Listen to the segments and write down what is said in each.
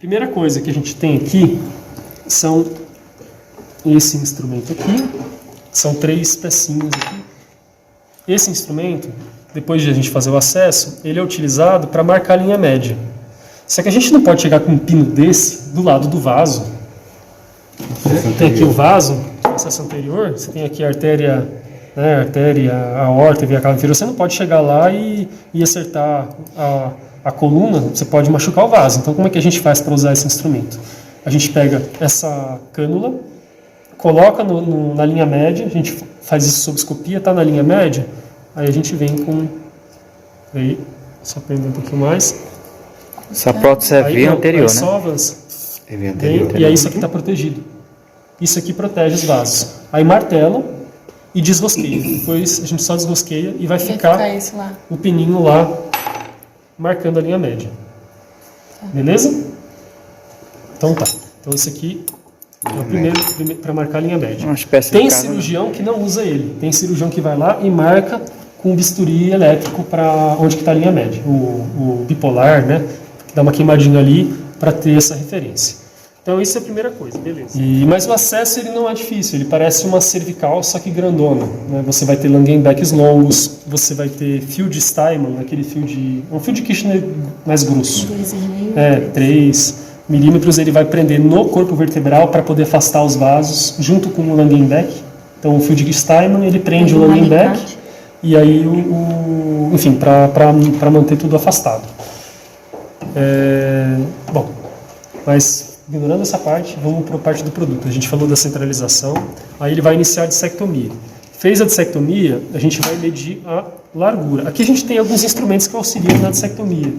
Primeira coisa que a gente tem aqui são esse instrumento aqui. São 3 pecinhas aqui. Esse instrumento, depois de a gente fazer o acesso, ele é utilizado para marcar a linha média. Só que a gente não pode chegar com um pino desse do lado do vaso. Tem aqui o vaso, no acesso anterior, você tem aqui a artéria, né, a aorta, a via cava inferior. Você não pode chegar lá e acertar a coluna, você pode machucar o vaso. Então, como é que a gente faz para usar esse instrumento? A gente pega essa cânula, coloca na linha média, a gente faz isso sob escopia, está na linha média, aí a gente vem com... Aí, só prender um pouquinho mais. Essa prótese é via anterior, né? Sovas, e aí isso aqui está protegido. Isso aqui protege os vasos. Aí martela e desrosqueia. Depois a gente só desrosqueia e vai ficar o pininho lá marcando a linha média. Beleza? Então tá. Então esse aqui é o primeiro para marcar a linha média. Tem cirurgião que não usa ele. Tem cirurgião que vai lá e marca com um bisturi elétrico para onde que está a linha média. O bipolar, né? Dá uma queimadinha ali para ter essa referência. Então isso é a primeira coisa, beleza. Mas o acesso ele não é difícil, ele parece uma cervical, só que grandona. Né? Você vai ter Langenbecks longos, você vai ter fio de Steinmann, aquele fio de... um fio de Kirchner mais grosso. 3 milímetros, ele vai prender no corpo vertebral para poder afastar os vasos, junto com o Langenbeck. Então o fio de Steinmann, ele prende o Langenbeck, e aí, enfim, para manter tudo afastado. Bom, mas ignorando essa parte, vamos para a parte do produto. A gente falou da centralização, aí ele vai iniciar a dissectomia. Fez a dissectomia, a gente vai medir a largura. Aqui a gente tem alguns instrumentos que auxiliam na dissectomia.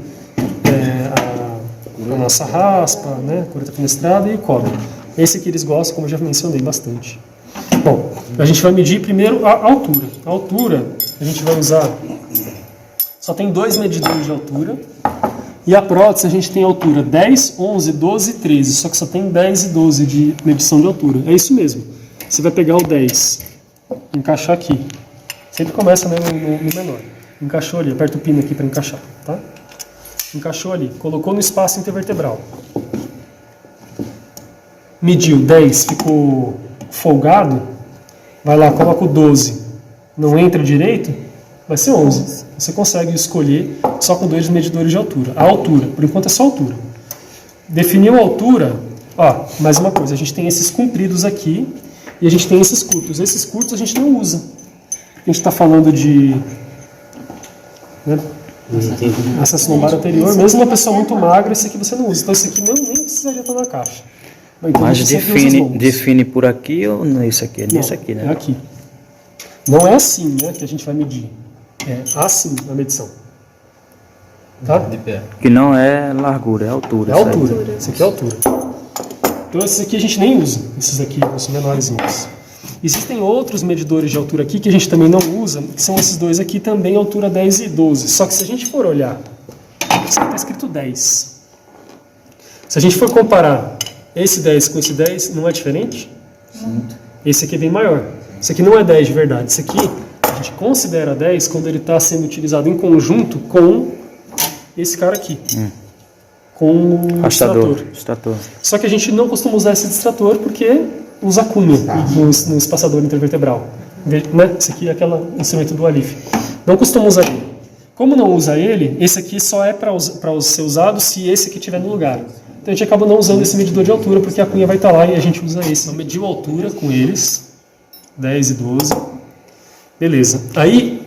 A nossa raspa, né, cureta fenestrada e cobre. Esse aqui eles gostam, como eu já mencionei bastante. Bom, a gente vai medir primeiro a altura. A altura, a gente vai usar... Só tem 2 medidores de altura. E a prótese a gente tem altura 10, 11, 12 e 13, só que só tem 10 e 12 de medição de altura. É isso mesmo. Você vai pegar o 10, encaixar aqui. Sempre começa, né, no menor. Encaixou ali, aperta o pino aqui para encaixar, tá? Encaixou ali, colocou no espaço intervertebral. Mediu 10, ficou folgado. Vai lá, coloca o 12. Não entra direito, vai ser 11. Você consegue escolher só com 2 medidores de altura. A altura, por enquanto é só altura. Definiu a altura, ó, mais uma coisa, a gente tem esses compridos aqui e a gente tem esses curtos. Esses curtos a gente não usa. A gente está falando de... né, acesso lombar anterior, mesmo uma pessoa muito magra, esse aqui você não usa. Então esse aqui nem precisaria estar na caixa. Então, mas define por aqui ou não é isso aqui? É nisso aqui, né? É aqui. Não é assim, né, que a gente vai medir. É assim a medição. Tá? De pé. Que não é largura, é altura. É altura. Esse aqui é altura. Então esses aqui a gente nem usa. Esses aqui, os menorzinhos. Existem outros medidores de altura aqui que a gente também não usa, que são esses 2 aqui também, altura 10 e 12. Só que se a gente for olhar, está escrito 10. Se a gente for comparar esse 10 com esse 10, não é diferente? Muito. Esse aqui é bem maior. Esse aqui não é 10 de verdade. Esse aqui a gente considera 10 quando ele está sendo utilizado em conjunto com esse cara aqui. Com o distrator. Só que a gente não costuma usar esse distrator porque usa cunha no espaçador intervertebral. Né? Esse aqui é aquele instrumento do Alif. Não costuma usar ele. Como não usa ele, esse aqui só é para ser usado se esse aqui estiver no lugar. Então a gente acaba não usando esse medidor de altura porque a cunha vai estar lá e a gente usa esse. Então mediu a altura com eles, 10 e 12. Beleza. Aí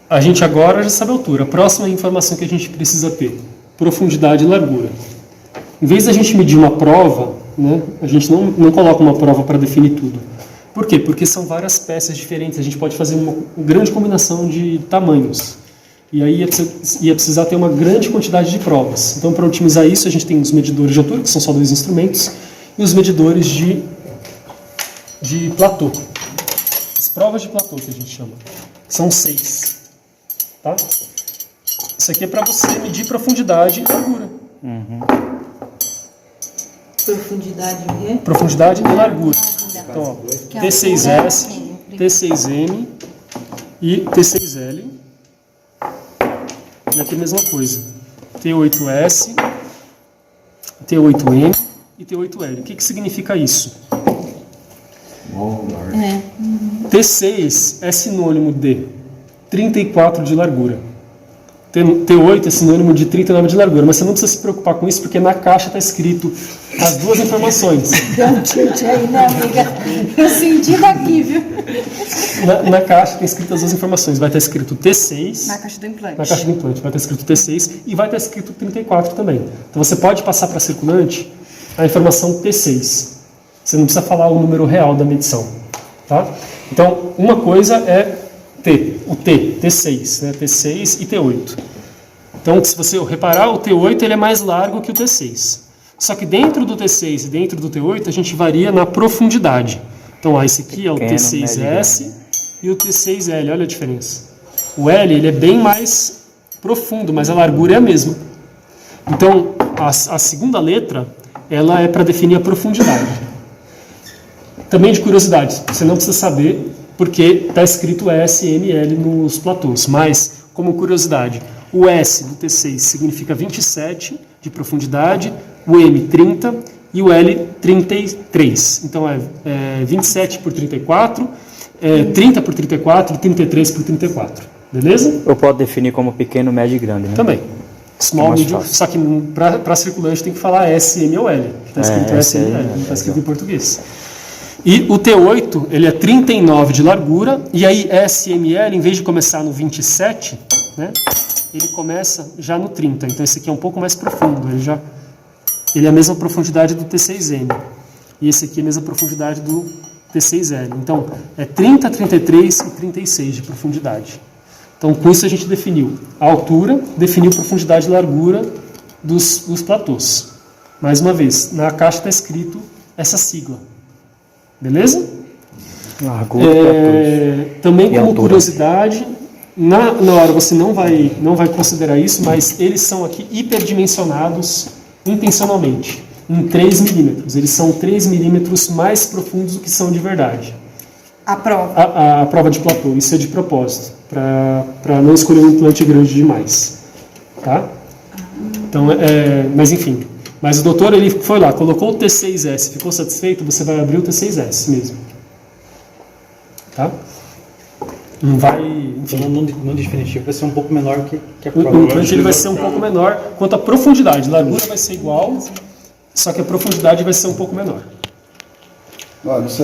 a gente agora já sabe a altura. A próxima informação que a gente precisa ter: profundidade e largura. Em vez da gente medir uma prova, né, a gente não coloca uma prova para definir tudo. Por quê? Porque são várias peças diferentes. A gente pode fazer uma grande combinação de tamanhos. E aí ia precisar ter uma grande quantidade de provas. Então, para otimizar isso, a gente tem os medidores de altura, que são só 2 instrumentos, e os medidores de platô. As provas de platô, que a gente chama. São 6. Tá? Isso aqui é para você medir profundidade e largura. Profundidade o quê? Profundidade e largura. Então, ó, T6S, T6M e T6L. E aqui a mesma coisa. T8S, T8M e T8L. O que significa isso? T6 é sinônimo de 34 de largura. T8 é sinônimo de 39 de largura, mas você não precisa se preocupar com isso, porque na caixa está escrito as duas informações. Aí, né, amiga? Eu senti daqui, viu? Na caixa tem escrito as duas informações. Vai estar escrito T6. Na caixa do implante. Na caixa do implante vai estar escrito T6 e vai estar escrito 34 também. Então você pode passar para a circulante a informação T6. Você não precisa falar o número real da medição. Tá? Então, uma coisa é T6, né? T6 e T8. Então, se você reparar, o T8 ele é mais largo que o T6. Só que dentro do T6 e dentro do T8, a gente varia na profundidade. Então, ó, esse aqui é o T6S e o T6L, olha a diferença. O L ele é bem mais profundo, mas a largura é a mesma. Então, a segunda letra, ela é para definir a profundidade. Também de curiosidade, você não precisa saber porque está escrito S, M, L nos platôs, mas, como curiosidade, o S do T6 significa 27 de profundidade, o M 30 e o L 33. Então é 27 por 34, 30 por 34 e 33 por 34. Beleza? Eu posso definir como pequeno, médio e grande, né? Também. Small, medium, só que para circulante tem que falar S, M ou L. Está escrito S, M, L, não está escrito em português. E o T8, ele é 39 de largura, e aí SML, em vez de começar no 27, né, ele começa já no 30. Então esse aqui é um pouco mais profundo, ele é a mesma profundidade do T6M. E esse aqui é a mesma profundidade do T6L. Então é 30, 33 e 36 de profundidade. Então com isso a gente definiu a altura, definiu profundidade e largura dos platôs. Mais uma vez, na caixa está escrito essa sigla. Beleza? Também como curiosidade, na hora você não vai considerar isso, mas eles são aqui hiperdimensionados intencionalmente, em 3 milímetros. Eles são 3 milímetros mais profundos do que são de verdade. A prova? A prova de platô, isso é de propósito, para não escolher um implante grande demais. Tá? Então, mas enfim... Mas o doutor ele foi lá, colocou o T6S, ficou satisfeito, você vai abrir o T6S mesmo. Tá? Não vai... Enfim. Então, no definitivo vai ser um pouco menor que a prova. O implante ele vai ser um pouco menor quanto à profundidade. A largura vai ser igual, só que a profundidade vai ser um pouco menor.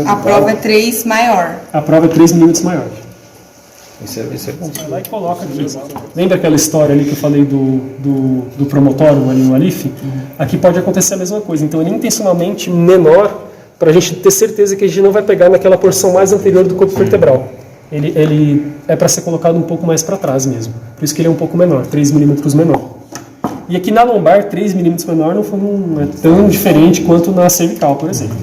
A prova é 3 maior. A prova é 3 milímetros maior. Isso é bom. Vai lá e coloca aqui. Lembra aquela história ali que eu falei do promotório ali no Alif? Aqui pode acontecer a mesma coisa. Então ele é intencionalmente menor para a gente ter certeza que a gente não vai pegar naquela porção mais anterior do corpo vertebral. Ele é para ser colocado um pouco mais para trás mesmo. Por isso que ele é um pouco menor, 3 milímetros menor. E aqui na lombar, 3 milímetros menor não é tão diferente quanto na cervical, por exemplo.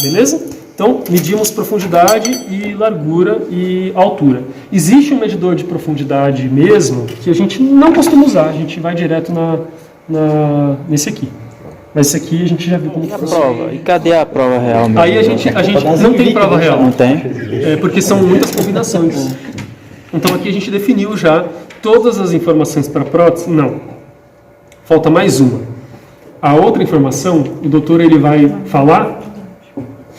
Beleza? Então, medimos profundidade e largura e altura. Existe um medidor de profundidade mesmo que a gente não costuma usar, a gente vai direto nesse aqui. Mas esse aqui a gente já viu como funciona. E cadê a prova real mesmo? Aí a gente não tem prova real. Não tem? Porque são muitas combinações. Então aqui a gente definiu já todas as informações para a prótese? Não. Falta mais uma. A outra informação, o doutor ele vai falar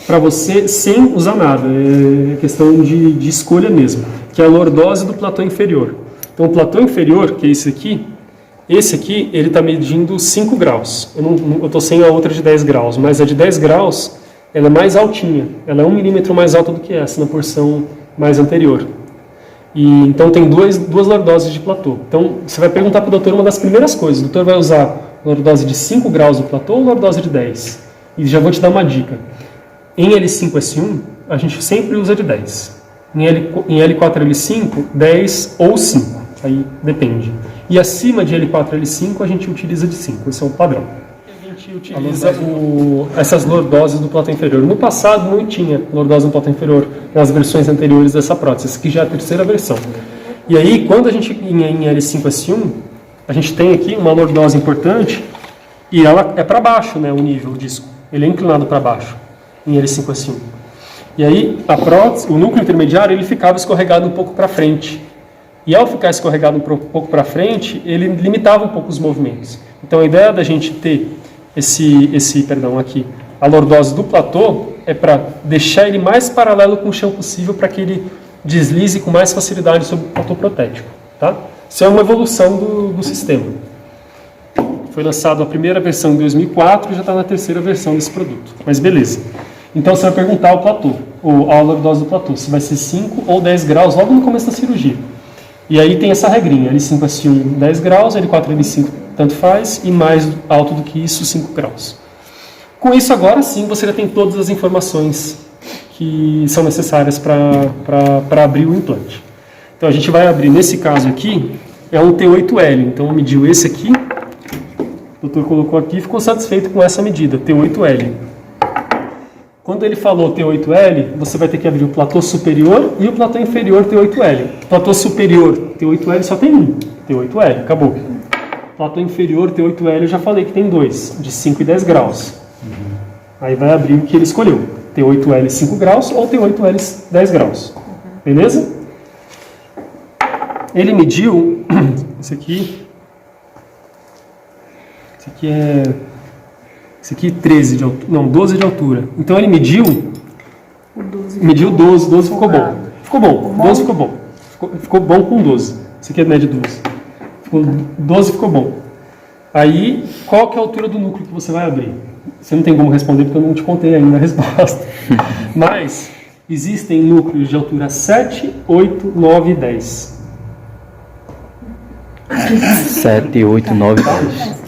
para você sem usar nada, é questão de escolha mesmo, que é a lordose do platô inferior. Então o platô inferior, que é esse aqui, ele está medindo 5 graus. Eu estou sem a outra de 10 graus, mas a de 10 graus ela é mais altinha, ela é 1 milímetro mais alta do que essa na porção mais anterior. E, então tem duas lordoses de platô. Então você vai perguntar para o doutor uma das primeiras coisas, o doutor vai usar lordose de 5 graus do platô ou lordose de 10? E já vou te dar uma dica. Em L5S1, a gente sempre usa de 10. Em L4L5, 10 ou 5. Aí depende. E acima de L4L5, a gente utiliza de 5. Esse é o padrão. A gente utiliza essas lordoses do platô inferior. No passado, não tinha lordose no platô inferior nas versões anteriores dessa prótese. Essa aqui já é a terceira versão. E aí, quando a gente, em L5S1, a gente tem aqui uma lordose importante e ela é para baixo, né, o nível, o disco. Ele é inclinado para baixo. Em L5S1. E aí, a prótese, o núcleo intermediário, ele ficava escorregado um pouco para frente. E ao ficar escorregado um pouco para frente, ele limitava um pouco os movimentos. Então a ideia da gente ter aqui, a lordose do platô, é para deixar ele mais paralelo com o chão possível para que ele deslize com mais facilidade sobre o platô protético. Tá? Isso é uma evolução do sistema. Foi lançado a primeira versão em 2004 e já está na terceira versão desse produto. Mas beleza. Então você vai perguntar ao platô, ou a lordose do platô, se vai ser 5 ou 10 graus logo no começo da cirurgia. E aí tem essa regrinha, L5, S1, 10 graus, L4, L5, tanto faz, e mais alto do que isso, 5 graus. Com isso, agora sim, você já tem todas as informações que são necessárias para abrir o implante. Então a gente vai abrir, nesse caso aqui, é um T8L. Então mediu esse aqui, o doutor colocou aqui e ficou satisfeito com essa medida, T8L. Quando ele falou T8L, você vai ter que abrir o platô superior e o platô inferior T8L. Platô superior T8L só tem um, T8L, acabou. Platô inferior T8L eu já falei que tem dois, de 5 e 10 graus. Aí vai abrir o que ele escolheu, T8L 5 graus ou T8L 10 graus. Beleza? Ele mediu, esse aqui é 13 de altura, não, 12 de altura. Então ele mediu 12 ficou bom. Ficou bom, 12 ficou bom. Ficou bom com 12. Esse aqui é média 12. 12 ficou bom. Aí, qual que é a altura do núcleo que você vai abrir? Você não tem como responder porque eu não te contei ainda a resposta. Mas existem núcleos de altura 7, 8, 9 e 10. 7, 8, 9, 10.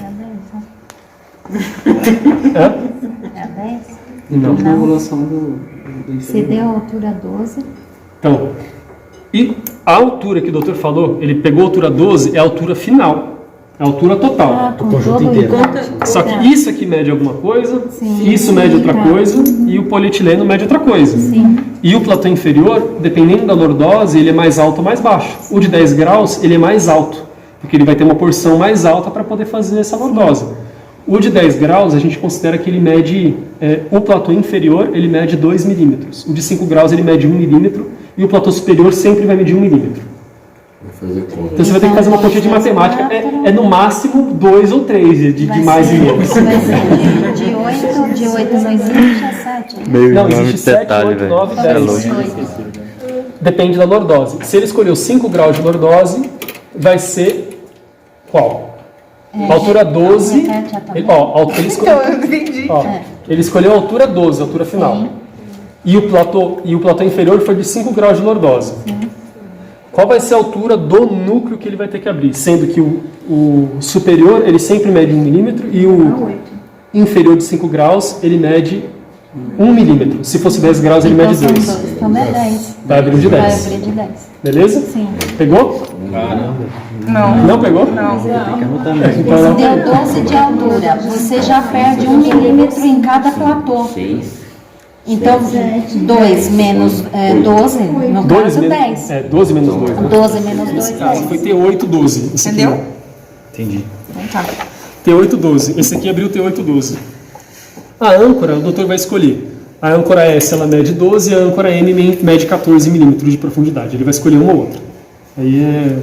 É a 10? Não. A evolução do Se deu a altura 12. Então, e a altura que o doutor falou, ele pegou a altura 12, é a altura final. É a altura total. Com todo inteiro. Só que isso aqui mede alguma coisa, Sim. isso mede outra coisa, e o polietileno mede outra coisa. Sim. E o platô inferior, dependendo da lordose, ele é mais alto ou mais baixo. O de 10 graus, ele é mais alto, porque ele vai ter uma porção mais alta para poder fazer essa lordose. O de 10 graus, a gente considera que ele mede, o platô inferior, ele mede 2 milímetros. O de 5 graus, ele mede 1 milímetro, e o platô superior sempre vai medir 1 milímetro. Então você vai ter que fazer uma continha de matemática, é no máximo 2 ou 3 de mais e menos. De 8 não existe, é 7. Não, existe 7, 8, 9, 10. Depende da lordose. Se ele escolheu 5 graus de lordose, vai ser qual? Altura 12. Ele escolheu a altura 12, a altura final. E o platô inferior foi de 5 graus de lordose. Qual vai ser a altura do núcleo que ele vai ter que abrir? Sendo que o superior, ele sempre mede 1 milímetro e o inferior de 5 graus, ele mede 1 milímetro. Se fosse 10 graus, ele mede 2. Então é 10. Vai abrir de 10. Vai abrir de 10. Beleza? Sim. Pegou? Não pegou? Não. Então, Deu 12 de altura. Você já perde 1 milímetro em cada platô. Então, 2 menos 12, no caso 10. 12 menos 2. 12 menos 2, Esse caso 10. foi T8, 12. Esse aqui Entendeu? não. Entendi. Então tá. T8, 12. Esse aqui abriu T8, 12. A âncora, o doutor vai escolher. A âncora S, ela mede 12, a âncora M mede 14 milímetros de profundidade. Ele vai escolher uma ou outra. Aí é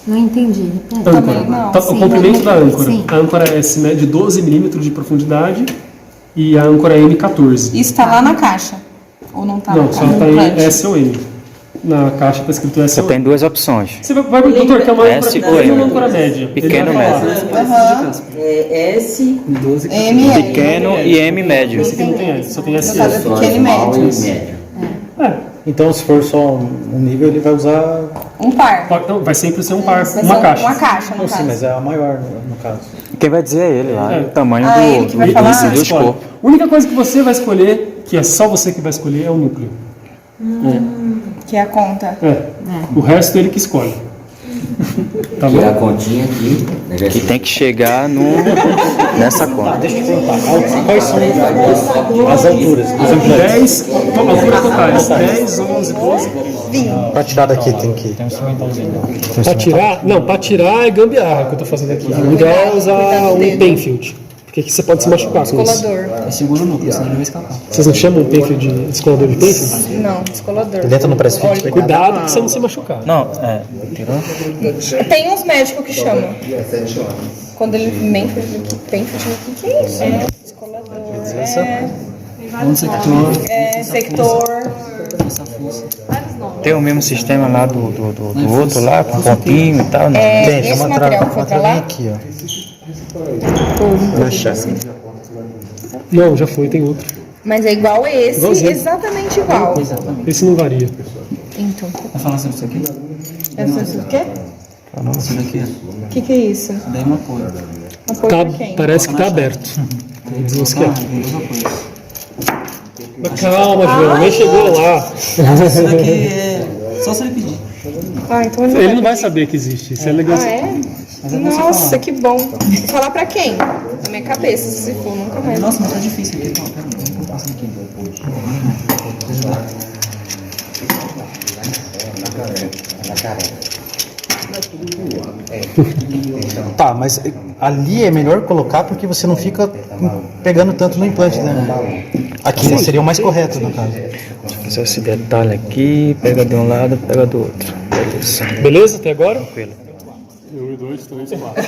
Não entendi. âncora. não. O Sim, comprimento da âncora. sim. A âncora S mede 12 milímetros de profundidade e a âncora M, 14. Isso tá lá na caixa? Ou não tá? Não, só no está em implante? S ou M. Na caixa está escrito S Você ou tem M. duas opções. Você vai doutor, quer uma S âncora ou pequena M? ou âncora média? Pequeno Ele vai falar. Aham. S, 12 M é. Pequeno e M médio. Esse aqui não tem S, só tem No SS. caso é pequeno e médio. Então, se for só um nível, ele vai usar. Um par. Então, vai sempre ser um par, Vai uma ser caixa. Uma caixa, no Não, sim, caso. mas é a maior no caso. Quem vai dizer é ele lá, o tamanho ele que vai falar? dos Escolhe. corpos. A única coisa que você vai escolher, que é só você que vai escolher, é o núcleo. Que é a conta. O resto ele que escolhe. Tá Tirar a bom? continha aqui. Né, Que tem que chegar nessa conta. Deixa eu te perguntar, quais são as alturas dos implantes? 10, altura totais, 10, 11, 12. Para tirar daqui tem que. Para tirar? Não, para tirar é gambiarra que eu tô fazendo aqui. O ideal é usar um Penfield. Porque aqui você pode se machucar com isso. Descolador. Segura o núcleo, senão ele vai escapar. Vocês não chamam o pênfilo de descolador de pênfilo? Não, descolador. Ele entra no press fit. Cuidado pra você não se machucar. Não, tirou? Tem uns médicos que chamam. Quando ele vem, pênfilo, o que é isso? Descolador. Sector. Tem o mesmo sistema lá do outro lá, com pontinho e tal, não? Esse material que foi pra lá? Aqui, ó. Não, já foi, tem outro. Mas é igual a esse, Igualzinho. exatamente igual. Esse não varia. Então, Vai falar sobre isso aqui? essa o quê? Isso daqui. O que é isso? Daí uma apoio. Apoio Tá, pra quem? parece que tá aberto. Isso aqui, ó. Tem dois apoios. Mas calma, João, nem chegou lá. Isso daqui é só se ele pedir. Ah, então Ele não vai saber que existe. Isso é legal. Ah, é? Nossa, que bom. Falar pra quem? Na minha cabeça, se for, nunca mais. Nossa, mas tá difícil aqui. Não, pera aí, vamos passar aqui. Tá, mas ali é melhor colocar porque você não fica pegando tanto no implante, né? Aqui seria o mais correto, no caso. Fazer esse detalhe aqui, pega de um lado, pega do outro. Beleza. Beleza até agora? Tranquilo. 1, 2, 3, 4.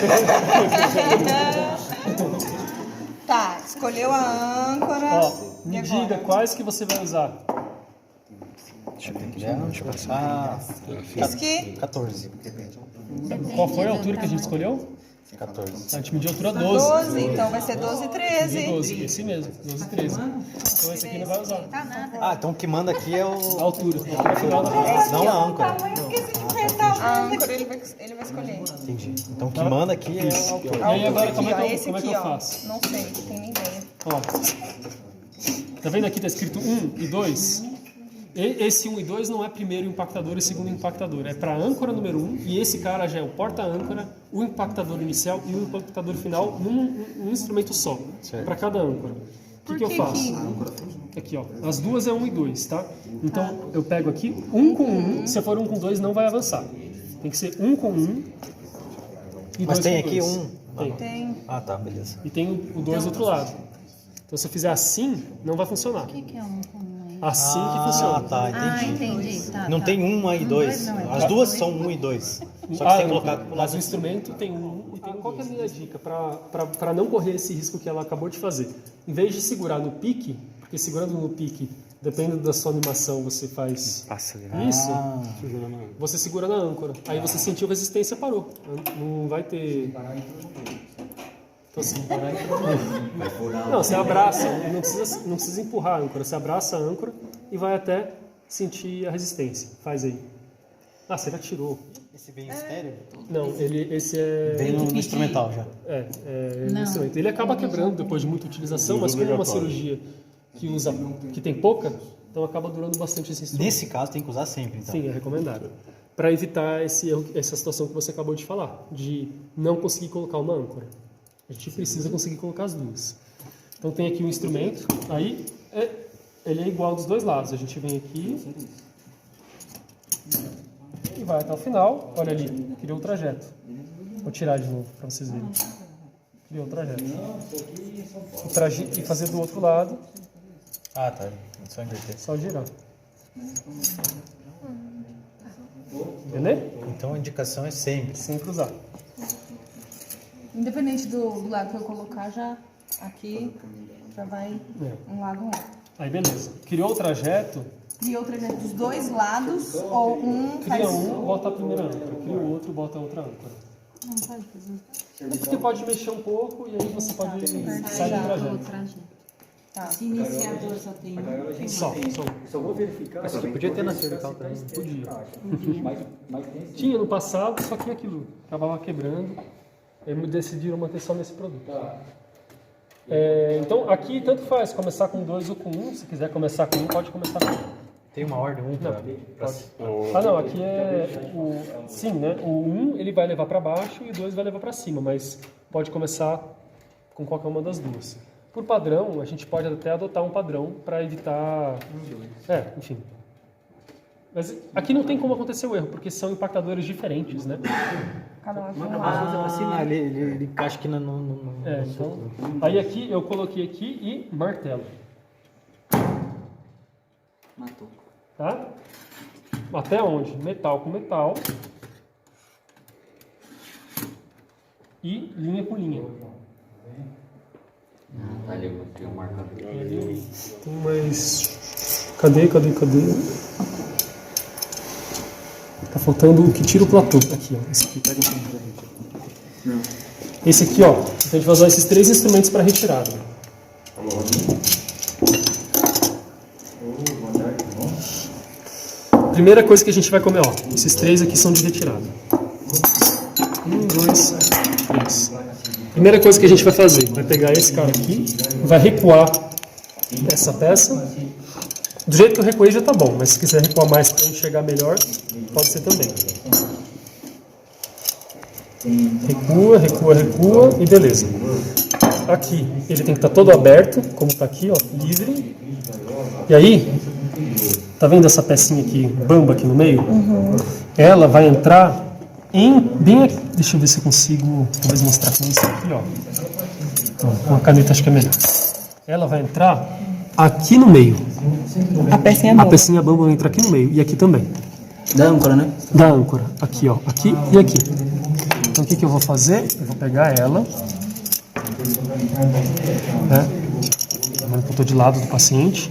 Tá, escolheu a âncora. Ó, me diga quais que você vai usar. Deixa eu passar. Esse aqui? 14. Qual foi a altura que a gente escolheu? 14. A gente mediu a altura 12. 12, então vai ser 12 e 13. 12, esse mesmo, 12 e 13. Então esse aqui não vai usar. Ah, então o que manda aqui é A o. altura, a final da frase. Não a âncora. A âncora ele vai escolher. Entendi. Então o que manda aqui é a altura. E aí agora, Aqui, como é ó, que esse eu aqui, ó. faço? Não sei, não tenho nem ideia. Ó, tá vendo aqui tá escrito 1 e 2? Esse 1 e 2 não é primeiro impactador e segundo impactador, é para âncora número 1 e esse cara já é o porta-âncora, o impactador inicial e o impactador final num instrumento só, para cada âncora. O que eu faço? Aqui, ó, as duas é 1 e 2, tá? Então eu pego aqui 1 com 1, se for 1 com 2 não vai avançar. Tem que ser 1 com 1 e 2 Mas tem com aqui 2. um. Tem. Ah, tá, beleza. E tem o 2 do outro lado. Então se eu fizer assim, não vai funcionar. O que é um com um aí? Assim que Ah, funciona. tá, Ah, entendi. entendi. Tá, Não tá. tem 1 e 2. Não, é As duas dois. são 1 e 2. Só que você tem que colocar pro Mas lado. o instrumento tem e tem qual que é a minha dica para não correr esse risco que ela acabou de fazer? Em vez de segurar no pique, porque segurando no pique, dependendo da sua animação, você faz Passa ali, né? isso, você segura na âncora. Aí você sentiu resistência, parou. Não vai ter... Então assim, não, você abraça, não precisa empurrar a âncora, você abraça a âncora e vai até sentir a resistência. Faz aí. Ah, você já tirou. Esse vem estéreo? Não, esse é... Vem no instrumental já. no instrumento. Ele acaba quebrando depois de muita utilização, mas como é uma cirurgia que tem pouca, então acaba durando bastante esse instrumento. Nesse caso tem que usar sempre, então. Sim, é recomendável. Para evitar essa situação que você acabou de falar, de não conseguir colocar uma âncora. A gente precisa conseguir colocar as duas. Então tem aqui o instrumento, aí ele é igual dos dois lados. A gente vem aqui e vai até o final. Olha ali, criou o trajeto. Vou tirar de novo para vocês verem. Criou o trajeto. E fazer do outro lado, Ah, tá. Só inverter. só girar. Entendeu? Então a indicação é sempre. Sem cruzar. Independente do lado que eu colocar, já aqui já vai um lado um outro. Aí beleza. Criou o trajeto, E outra é dos dois lados, ou um faz... cria um, bota a primeira âncora. Cria o outro, bota a outra âncora. Não pode fazer. É porque pode mexer um pouco e aí você pode sair do trajeto. Se iniciador só tem um. Só. Só vou verificar. Esse aqui podia ter na cervical também. Podia. Mas tem sim. Tinha no passado, só que aquilo acabava quebrando. Aí decidiram manter só nesse produto. Então aqui tanto faz, começar com 2 ou com 1. Se quiser começar com 1, pode começar com 1. Tem uma ordem, um pra... Ah não, aqui é o... Sim, né? O 1 ele vai levar para baixo e o 2 vai levar para cima, mas pode começar com qualquer uma das duas. Por padrão, a gente pode até adotar um padrão para evitar... enfim. Mas aqui não tem como acontecer o erro, porque são impactadores diferentes, né? Cada um Mas é vacinar, ele encaixa aqui no Então, aí aqui eu coloquei aqui e martelo. Matou. Tá? Até onde? Metal com metal. E linha por linha. Ali eu tenho um marcador. Tem mais... Cadê? Tá faltando o que tira o platô. Aqui, ó. Esse aqui, pega aqui pra gente. Esse aqui, ó. A gente vai usar esses 3 instrumentos para retirada. Primeira coisa que a gente vai comer, ó. Esses 3 aqui são de retirada. 1, 2, 3. Primeira coisa que a gente vai fazer, vai pegar esse cara aqui, vai recuar essa peça. Do jeito que eu recuei já tá bom, mas se quiser recuar mais para enxergar melhor, pode ser também. Recua e beleza. Aqui ele tem que estar todo aberto, como está aqui, ó, livre. E aí, tá vendo essa pecinha aqui, bamba aqui no meio? Ela vai entrar bem aqui. Deixa eu ver se eu consigo talvez mostrar com isso aqui, ó. Então, com a caneta acho que é melhor. Ela vai entrar aqui no meio. A pecinha bamba vai entrar aqui no meio e aqui também. Da âncora, né? Da âncora. Aqui, ó. Aqui e aqui. Então o que eu vou fazer? Eu vou pegar ela. Né? Eu tô de lado do paciente.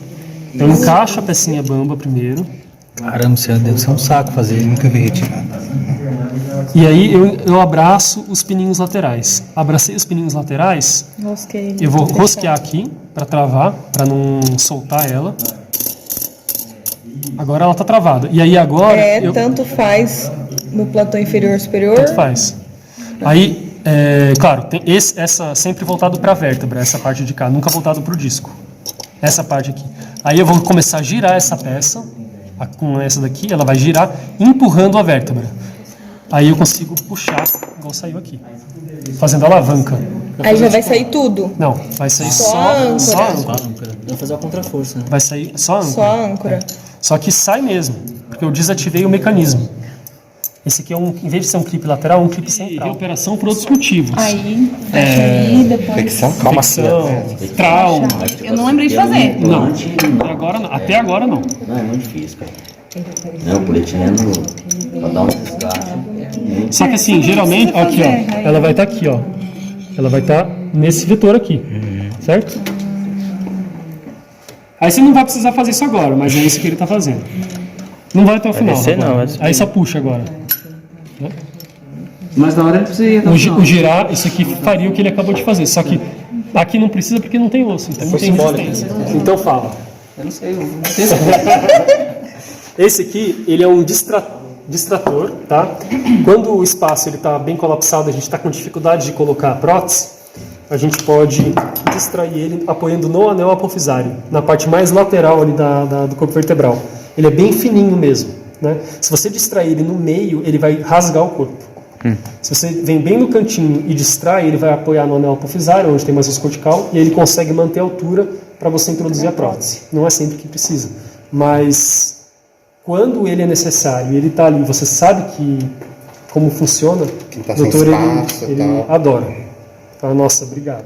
Eu encaixo a pecinha bamba primeiro. Caramba, deve ser um saco fazer, nunca vi retirada. E aí eu abraço os pininhos laterais. Abracei os pininhos laterais, eu vou rosquear aqui para travar, para não soltar ela. Agora ela tá travada. E aí agora... tanto faz no platô inferior ou superior? Tanto faz. Aí, claro, tem essa sempre voltado para a vértebra, essa parte de cá, nunca voltado para o disco. Essa parte aqui. Aí eu vou começar a girar essa peça, com essa daqui, ela vai girar empurrando a vértebra. Aí eu consigo puxar, igual saiu aqui, fazendo alavanca. Aí já vai sair tudo? Não, vai sair Só a âncora. Vai fazer a contraforça, né? Vai sair só âncora. Só a âncora. Só que sai mesmo, porque eu desativei o mecanismo. Esse aqui é em vez de ser um clipe lateral, é um clipe central. E operação por outros motivos. Aí, depois... Infecção, calma assim. Trauma. Eu não lembrei de fazer. Não, até agora não. Não, é muito difícil, cara. Não, o polietileno, pra dar um desgaste. Só que assim, geralmente, ó, aqui, ó, ela vai estar aqui, ó. Ela vai estar nesse vetor aqui, certo? Aí você não vai precisar fazer isso agora, mas é isso que ele está fazendo. Não vai até o final. Aí só puxa agora. Né? Mas na hora você ia o girar, isso aqui faria o que ele acabou de fazer. Só que aqui não precisa porque não tem osso, então não tem resistência. Então fala. Eu não sei, Esse aqui, ele é um distrator, tá? Quando o espaço está bem colapsado, a gente está com dificuldade de colocar a prótese, a gente pode distrair ele apoiando no anel apofisário, na parte mais lateral ali do corpo vertebral. Ele é bem fininho mesmo, né? Se você distrair ele no meio, ele vai rasgar o corpo. Se você vem bem no cantinho e distrai, ele vai apoiar no anel apofisário, onde tem mais osso cortical, e ele consegue manter a altura para você introduzir a prótese. Não é sempre que precisa, mas quando ele é necessário e ele está ali, você sabe como funciona, tá o doutor sem espaço, ele adora. Fala, nossa, obrigado.